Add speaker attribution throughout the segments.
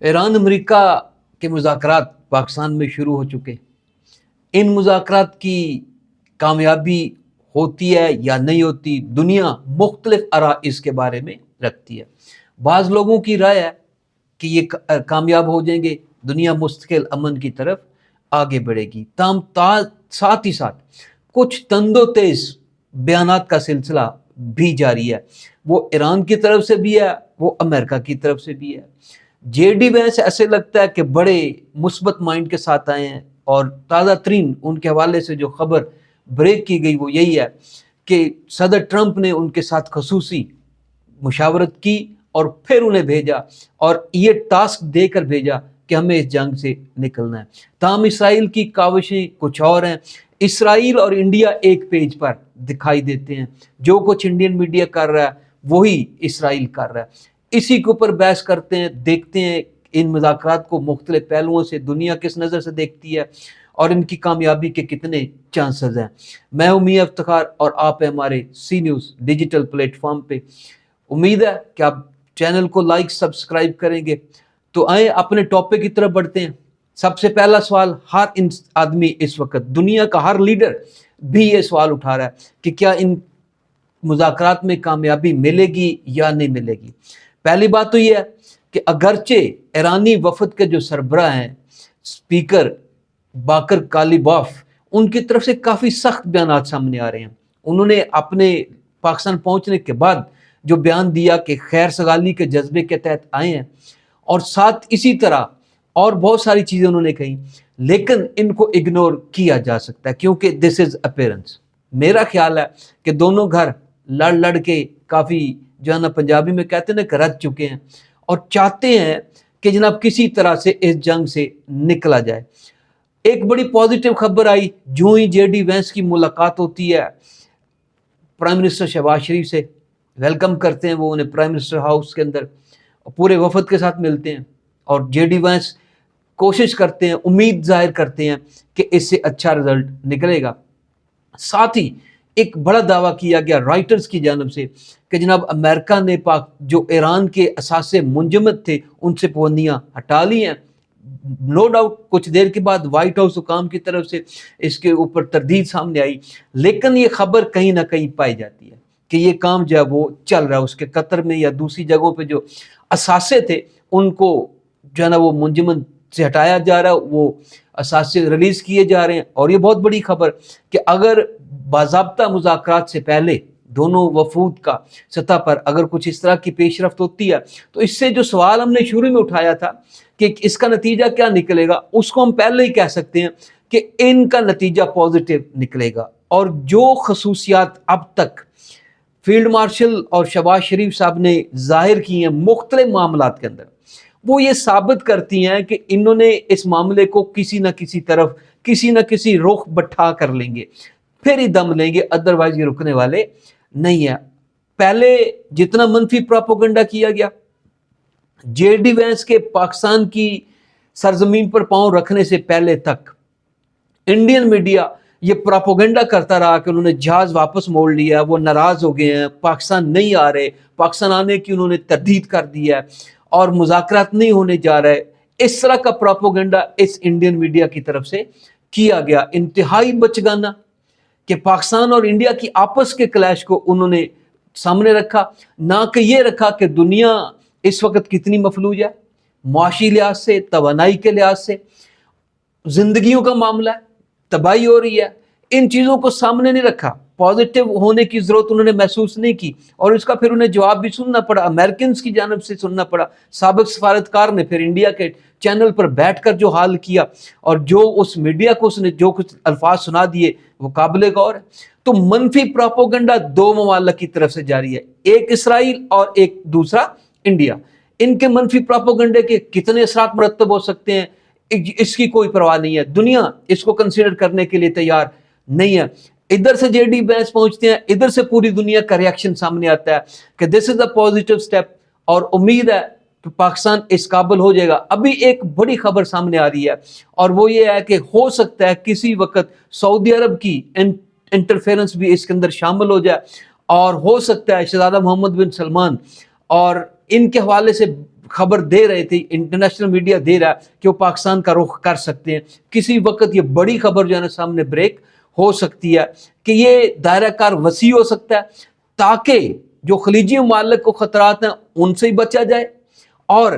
Speaker 1: ایران امریکہ کے مذاکرات پاکستان میں شروع ہو چکے۔ ان مذاکرات کی کامیابی ہوتی ہے یا نہیں ہوتی، دنیا مختلف آراء اس کے بارے میں رکھتی ہے۔ بعض لوگوں کی رائے ہے کہ یہ کامیاب ہو جائیں گے، دنیا مستقل امن کی طرف آگے بڑھے گی۔ تاہم ساتھ ہی ساتھ کچھ تند و تیز بیانات کا سلسلہ بھی جاری ہے، وہ ایران کی طرف سے بھی ہے، وہ امریکہ کی طرف سے بھی ہے۔ جے ڈی وینس ایسے لگتا ہے کہ بڑے مثبت مائنڈ کے ساتھ آئے ہیں، اور تازہ ترین ان کے حوالے سے جو خبر بریک کی گئی وہ یہی ہے کہ صدر ٹرمپ نے ان کے ساتھ خصوصی مشاورت کی اور پھر انہیں بھیجا اور یہ ٹاسک دے کر بھیجا کہ ہمیں اس جنگ سے نکلنا ہے۔ تاہم اسرائیل کی کاوشیں کچھ اور ہیں۔ اسرائیل اور انڈیا ایک پیج پر دکھائی دیتے ہیں، جو کچھ انڈین میڈیا کر رہا ہے وہی اسرائیل کر رہا ہے۔ اسی کے اوپر بحث کرتے ہیں، دیکھتے ہیں ان مذاکرات کو مختلف پہلوؤں سے دنیا کس نظر سے دیکھتی ہے اور ان کی کامیابی کے کتنے چانسز ہیں۔ میں ہوں میاں افتخار اور آپ ہیں ہمارے سی نیوز ڈیجیٹل پلیٹ فارم پہ۔ امید ہے کہ آپ چینل کو لائک سبسکرائب کریں گے۔ تو آئیں اپنے ٹاپک کی طرف بڑھتے ہیں۔ سب سے پہلا سوال، ہر آدمی اس وقت دنیا کا ہر لیڈر بھی یہ سوال اٹھا رہا ہے کہ کیا ان مذاکرات میں کامیابی ملے گی یا نہیں ملے گی۔ پہلی بات تو یہ ہے کہ اگرچہ ایرانی وفد کے جو سربراہ ہیں اسپیکر باقر کالیباف، ان کی طرف سے کافی سخت بیانات سامنے آ رہے ہیں۔ انہوں نے اپنے پاکستان پہنچنے کے بعد جو بیان دیا کہ خیر سگالی کے جذبے کے تحت آئے ہیں، اور ساتھ اسی طرح اور بہت ساری چیزیں انہوں نے کہیں، لیکن ان کو اگنور کیا جا سکتا ہے کیونکہ دس از اپیرنس۔ میرا خیال ہے کہ دونوں گھر لڑ لڑ کے کافی جو ہے نا پنجابی میں کہتے ہیں نا کہ رج چکے ہیں، اور چاہتے ہیں کہ جناب کسی طرح سے اس جنگ سے نکلا جائے۔ ایک بڑی پازیٹیو خبر آئی جو ہی جے ڈی وینس کی ملاقات ہوتی ہے پرائم منسٹر شہباز شریف سے، ویلکم کرتے ہیں وہ انہیں پرائم منسٹر ہاؤس کے اندر، پورے وفد کے ساتھ ملتے ہیں، اور جے ڈی وینس کوشش کرتے ہیں، امید ظاہر کرتے ہیں کہ اس سے اچھا رزلٹ نکلے گا۔ ساتھ ہی ایک بڑا دعویٰ کیا گیا رائٹرز کی جانب سے کہ جناب امریکہ نے جو ایران کے اثاثے منجمد تھے ان سے پابندیاں ہٹا لی ہیں۔ نو ڈاؤٹ کچھ دیر کے بعد وائٹ ہاؤس حکام کی طرف سے اس کے اوپر تردید سامنے آئی، لیکن یہ خبر کہیں نہ کہیں پائی جاتی ہے کہ یہ کام جو ہے وہ چل رہا ہے، اس کے قطر میں یا دوسری جگہوں پہ جو اثاثے تھے ان کو جو ہے نا وہ منجمد سے ہٹایا جا رہا ہے، وہ اثاثے ریلیز کیے جا رہے ہیں۔ اور یہ بہت بڑی خبر کہ اگر باضابطہ مذاکرات سے پہلے دونوں وفود کا سطح پر اگر کچھ اس طرح کی پیش رفت ہوتی ہے تو اس سے جو سوال ہم نے شروع میں اٹھایا تھا کہ اس کا نتیجہ کیا نکلے گا، اس کو ہم پہلے ہی کہہ سکتے ہیں کہ ان کا نتیجہ پازیٹیو نکلے گا۔ اور جو خصوصیات اب تک فیلڈ مارشل اور شہباز شریف صاحب نے ظاہر کی ہیں مختلف معاملات کے اندر، وہ یہ ثابت کرتی ہیں کہ انہوں نے اس معاملے کو کسی نہ کسی طرف کسی نہ کسی رخ بٹھا کر لیں گے، پھر ہی دم لیں گے، ادروائز یہ رکنے والے نہیں ہیں۔ پہلے جتنا منفی پراپوگنڈا کیا گیا، جے ڈی وینس کے پاکستان کی سرزمین پر پاؤں رکھنے سے پہلے تک انڈین میڈیا یہ پراپوگنڈا کرتا رہا کہ انہوں نے جہاز واپس موڑ لیا، وہ ناراض ہو گئے ہیں، پاکستان نہیں آ رہے، پاکستان آنے کی انہوں نے تردید کر دی ہے اور مذاکرات نہیں ہونے جا رہے۔ اس طرح کا پراپوگنڈا اس انڈین میڈیا کی طرف سے کیا گیا، انتہائی بچگانہ، کہ پاکستان اور انڈیا کی آپس کے کلیش کو انہوں نے سامنے رکھا، نہ کہ یہ رکھا کہ دنیا اس وقت کتنی مفلوج ہے، معاشی لحاظ سے، توانائی کے لحاظ سے، زندگیوں کا معاملہ ہے، تباہی ہو رہی ہے۔ ان چیزوں کو سامنے نہیں رکھا، پازیٹیو ہونے کی ضرورت انہوں نے محسوس نہیں کی، اور اس کا پھر انہیں جواب بھی سننا پڑا، امریکنز کی جانب سے سننا پڑا۔ سابق سفارتکار نے پھر انڈیا کے چینل پر بیٹھ کر جو حال کیا اور جو اس میڈیا کو اس نے جو کچھ الفاظ سنا دیے وہ قابل غور ہے۔ تو منفی پراپوگنڈا دو ممالک کی طرف سے جاری ہے، ایک اسرائیل اور ایک دوسرا انڈیا۔ ان کے منفی پراپوگنڈے کے کتنے اثرات مرتب ہو سکتے ہیں اس کی کوئی پرواہ نہیں ہے، دنیا اس کو کنسیڈر کرنے کے لیے تیار نہیں ہے۔ ادھر سے جے ڈی وینس پہنچتے ہیں، ادھر سے پوری دنیا کا ریاکشن سامنے آتا ہے کہ دس از اے پازیٹیو سٹیپ، اور امید ہے کہ پاکستان اس قابل ہو جائے گا۔ ابھی ایک بڑی خبر سامنے آ رہی ہے اور وہ یہ ہے کہ ہو سکتا ہے کسی وقت سعودی عرب کی انٹرفیرنس بھی اس کے اندر شامل ہو جائے، اور ہو سکتا ہے شہزادہ محمد بن سلمان اور ان کے حوالے سے خبر دے رہے تھے, انٹرنیشنل میڈیا دے رہا ہے کہ وہ پاکستان کا رخ کر سکتے ہیں. کسی وقت یہ بڑی خبر جو ہے نا سامنے بریک ہو سکتی ہے کہ یہ دائرہ کار وسیع ہو سکتا ہے, تاکہ جو خلیجی ممالک کو خطرات ہیں ان سے ہی بچا جائے, اور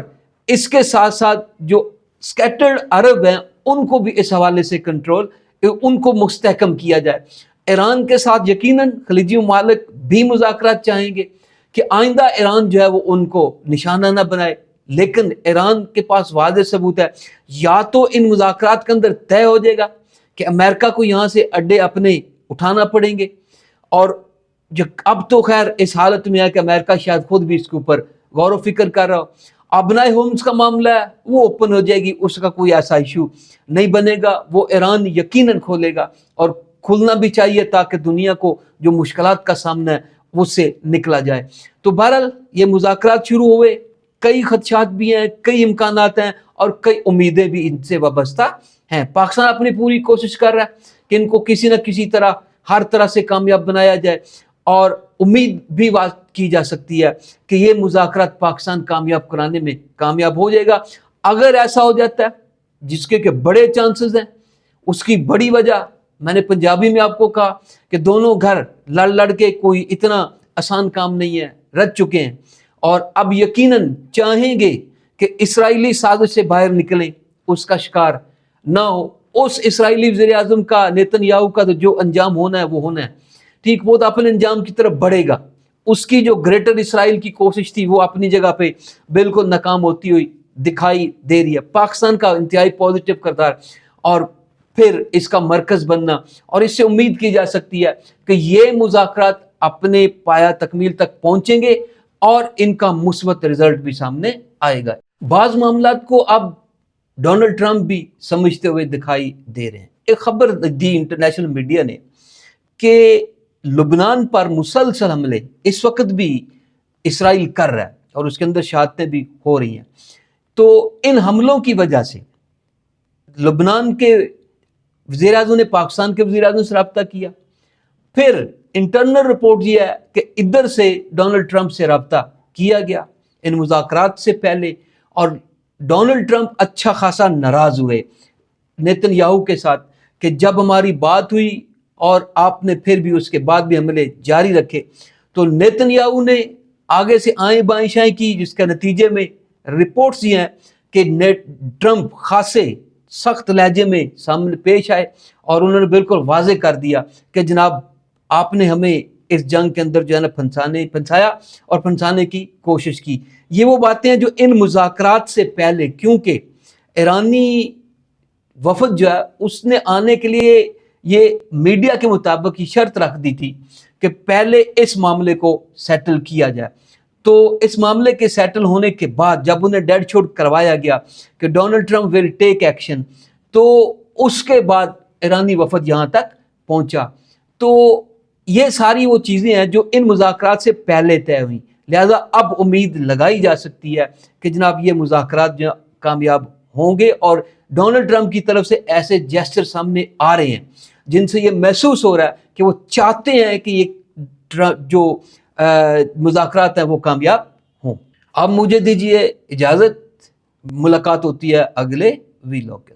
Speaker 1: اس کے ساتھ ساتھ جو سکیٹرڈ عرب ہیں ان کو بھی اس حوالے سے کنٹرول, ان کو مستحکم کیا جائے. ایران کے ساتھ یقیناً خلیجی ممالک بھی مذاکرات چاہیں گے کہ آئندہ ایران جو ہے وہ ان کو نشانہ نہ بنائے, لیکن ایران کے پاس واضح ثبوت ہے, یا تو ان مذاکرات کے اندر طے ہو جائے گا کہ امریکہ کو یہاں سے اڈے اپنے اٹھانا پڑیں گے, اور جو اب تو خیر اس حالت میں ہے کہ امریکہ شاید خود بھی اس کے اوپر غور و فکر کر رہا ہو. ابنائے ہومز کا معاملہ ہے وہ اوپن ہو جائے گی, اس کا کوئی ایسا ایشو نہیں بنے گا, وہ ایران یقیناً کھولے گا, اور کھلنا بھی چاہیے تاکہ دنیا کو جو مشکلات کا سامنا ہے اس سے نکلا جائے. تو بہرحال یہ مذاکرات شروع ہوئے, کئی خدشات بھی ہیں, کئی امکانات ہیں, اور کئی امیدیں بھی ان سے وابستہ ہیں. پاکستان اپنی پوری کوشش کر رہا ہے کہ ان کو کسی نہ کسی طرح ہر طرح سے کامیاب بنایا جائے, اور امید بھی کی جا سکتی ہے کہ یہ مذاکرات پاکستان کامیاب کرانے میں کامیاب ہو جائے گا. اگر ایسا ہو جاتا ہے, جس کے کہ بڑے چانسز ہیں, اس کی بڑی وجہ میں نے پنجابی میں آپ کو کہا کہ دونوں گھر لڑ کے کوئی اتنا آسان کام نہیں ہے, رچ چکے ہیں, اور اب یقیناً چاہیں گے کہ اسرائیلی سازش سے باہر نکلیں, اس کا شکار نہ ہو. اس اسرائیلی وزیر اعظم کا, نیتن یاہو کا, تو جو انجام ہونا ہے وہ ہونا ہے, ٹھیک, وہ تو اپنے انجام کی طرف بڑھے گا. اس کی جو گریٹر اسرائیل کی کوشش تھی وہ اپنی جگہ پہ بالکل ناکام ہوتی ہوئی دکھائی دے رہی ہے. پاکستان کا انتہائی پازیٹیو کردار اور پھر اس کا مرکز بننا, اور اس سے امید کی جا سکتی ہے کہ یہ مذاکرات اپنے پایا تکمیل تک پہنچیں گے اور ان کا مثبت رزلٹ بھی سامنے آئے گا. بعض معاملات کو اب ڈونلڈ ٹرمپ بھی سمجھتے ہوئے دکھائی دے رہے ہیں. ایک خبر دی انٹرنیشنل میڈیا نے کہ لبنان پر مسلسل حملے اس وقت بھی اسرائیل کر رہا ہے اور اس کے اندر شہادتیں بھی ہو رہی ہیں. تو ان حملوں کی وجہ سے لبنان کے وزیر اعظم نے پاکستان کے وزیر اعظم سے رابطہ کیا. پھر انٹرنل رپورٹ یہ ہے کہ ادھر سے ڈونلڈ ٹرمپ سے رابطہ کیا گیا ان مذاکرات سے پہلے, اور ڈونلڈ ٹرمپ اچھا خاصا ناراض ہوئے نیتن یاہو کے ساتھ کہ جب ہماری بات ہوئی اور آپ نے پھر بھی اس کے بعد بھی حملے جاری رکھے. تو نیتن یاہو نے آگے سے آئیں بائیں شائیں کی, جس کے نتیجے میں رپورٹس یہ ہیں کہ ٹرمپ خاصے سخت لہجے میں سامنے پیش آئے اور انہوں نے بالکل واضح کر دیا کہ جناب آپ نے ہمیں اس جنگ کے اندر جو ہے نا پھنسایا اور پھنسانے کی کوشش کی. یہ وہ باتیں ہیں جو ان مذاکرات سے پہلے, کیونکہ ایرانی وفد جو ہے اس نے آنے کے لیے یہ میڈیا کے مطابق یہ شرط رکھ دی تھی کہ پہلے اس معاملے کو سیٹل کیا جائے. تو اس معاملے کے سیٹل ہونے کے بعد جب انہیں ڈیڈ شوٹ کروایا گیا کہ ڈونلڈ ٹرمپ ول ٹیک ایکشن, تو اس کے بعد ایرانی وفد یہاں تک پہنچا. تو یہ ساری وہ چیزیں ہیں جو ان مذاکرات سے پہلے طے ہوئیں, لہذا اب امید لگائی جا سکتی ہے کہ جناب یہ مذاکرات جو کامیاب ہوں گے, اور ڈونلڈ ٹرمپ کی طرف سے ایسے جیسچر سامنے آ رہے ہیں جن سے یہ محسوس ہو رہا ہے کہ وہ چاہتے ہیں کہ یہ جو مذاکرات ہیں وہ کامیاب ہوں. اب مجھے دیجیے اجازت, ملاقات ہوتی ہے اگلے ویلاگ کے.